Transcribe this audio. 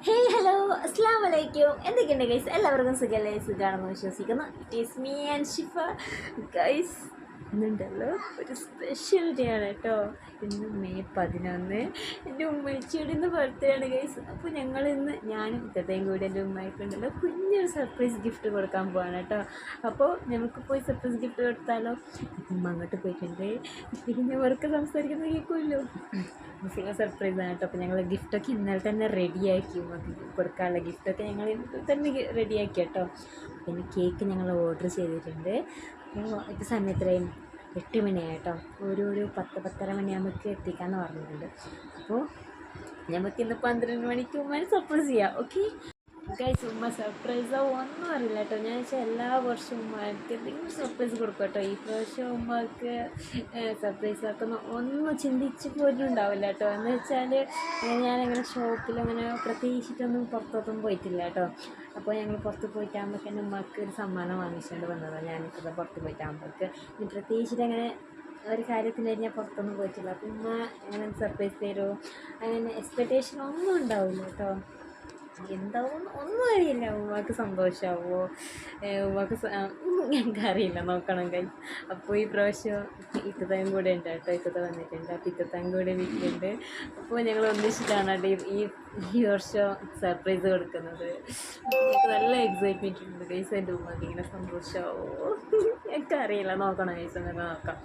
Hey hello അസ്സാം വലൈക്കും. എന്തൊക്കെയുണ്ട് ഗൈസ്? എല്ലാവർക്കും സുഖമല്ലേ? സുഖമാണെന്ന് വിശ്വസിക്കുന്നു. It is me and Shifa. Guys, ഇന്നുണ്ടല്ലോ ഒരു സ്പെഷ്യൽ ഡേ ആണ് കേട്ടോ. ഇന്ന് മെയ് 11. എൻ്റെ ഉമ്മച്ചിയുടെ ഇന്ന് ബർത്ത്ഡേ ആണ് ഗൈസ്. അപ്പോൾ ഞങ്ങൾ ഇന്ന് ഞാനും ഇത്തത്തെയും കൂടി എൻ്റെ ഉമ്മയ്ക്കുണ്ടല്ലോ കുഞ്ഞൊരു സർപ്രൈസ് ഗിഫ്റ്റ് കൊടുക്കാൻ പോവാണ് കേട്ടോ. അപ്പോൾ നമുക്ക് പോയി സർപ്രൈസ് ഗിഫ്റ്റ് കൊടുത്താലോ? ഉമ്മ അങ്ങോട്ട് പോയിട്ടുണ്ട്. പിന്നെ അവർക്ക് സംസാരിക്കുന്നത് കേൾക്കുമല്ലോ. ഫുൾ സർപ്രൈസാണ് കേട്ടോ. അപ്പോൾ ഞങ്ങൾ ഗിഫ്റ്റൊക്കെ ഇന്നലെ തന്നെ റെഡിയാക്കി. കൊടുക്കാനുള്ള ഗിഫ്റ്റൊക്കെ ഞങ്ങൾ തന്നെ റെഡിയാക്കി കേട്ടോ. പിന്നെ കേക്ക് ഞങ്ങൾ ഓർഡർ ചെയ്തിട്ടുണ്ട്. അപ്പോൾ ഇപ്പോൾ സമയത്രയും 8 മണിയായിട്ടോ. ഒരു 10-10:30 മണിയാകുമ്പോഴേക്ക് എത്തിക്കാമെന്ന് പറഞ്ഞിട്ടുണ്ട്. അപ്പോൾ നമുക്കിന്ന് 12 മണിക്ക് ഉമ്മാനെ സർപ്രൈസ് ചെയ്യാം. ഓക്കെ ഗൈസ്, ഉമ്മ സർപ്രൈസോ ഒന്നും അറിയില്ല കേട്ടോ. ഞാൻ വെച്ചാൽ എല്ലാ വർഷവും ഉമ്മക്ക് എന്തെങ്കിലും സർപ്രൈസ് കൊടുക്കും കേട്ടോ. ഈ പ്രാവശ്യം ഉമ്മക്ക് സർപ്രൈസ് ആക്കുന്ന ഒന്നും ചിന്തിച്ച് പോയിട്ടുണ്ടാവില്ല കേട്ടോ. എന്ന് വെച്ചാൽ ഞാനങ്ങനെ ഷോപ്പിലങ്ങനെ പ്രത്യേകിച്ചിട്ടൊന്നും പുറത്തോട്ടൊന്നും പോയിട്ടില്ല കേട്ടോ. അപ്പോൾ ഞങ്ങൾ പുറത്ത് പോയിട്ടാകുമ്പോഴേക്ക് എൻ്റെ ഉമ്മക്ക് ഒരു സമ്മാനം വാങ്ങിച്ചുകൊണ്ട് വന്നതാണ്. ഞാനിപ്പോൾ പുറത്ത് പോയിട്ടാകുമ്പോഴേക്ക് ഇനി പ്രത്യേകിച്ചിട്ട് അങ്ങനെ ഒരു കാര്യത്തിന് ഞാൻ പുറത്തൊന്നും പോയിട്ടില്ല. അപ്പോൾ ഉമ്മ അങ്ങനെ സർപ്രൈസ് തരുമോ അങ്ങനെ എക്സ്പെക്റ്റേഷൻ ഒന്നും ഉണ്ടാവില്ല കേട്ടോ. എന്താവും ഒന്നും അറിയില്ല. ഉമ്മക്ക് സന്തോഷമാവോ ഉമ്മക്ക് എനിക്കറിയില്ല, നോക്കണം കൈ. അപ്പോൾ ഈ പ്രാവശ്യം ഇത്തത്തയും കൂടെ ഉണ്ട് കേട്ടോ. ഇത്തത്ത വന്നിട്ടുണ്ട്. അപ്പോൾ ഇത്തത്തയും കൂടെ വീട്ടിലുണ്ട്. അപ്പോൾ ഞങ്ങൾ ഒന്നിച്ചിട്ടാണ് കേട്ടോ ഈ വർഷം സർപ്രൈസ് കൊടുക്കുന്നത്. എനിക്ക് നല്ല എക്സൈറ്റ്മെൻറ്റ് ഉണ്ട് ഗൈസ്. എൻ്റെ ഉമ്മക്ക് ഇങ്ങനെ സന്തോഷമാവോ എനിക്കറിയില്ല, നോക്കണം ഗൈസ്, അങ്ങനെ നോക്കാം.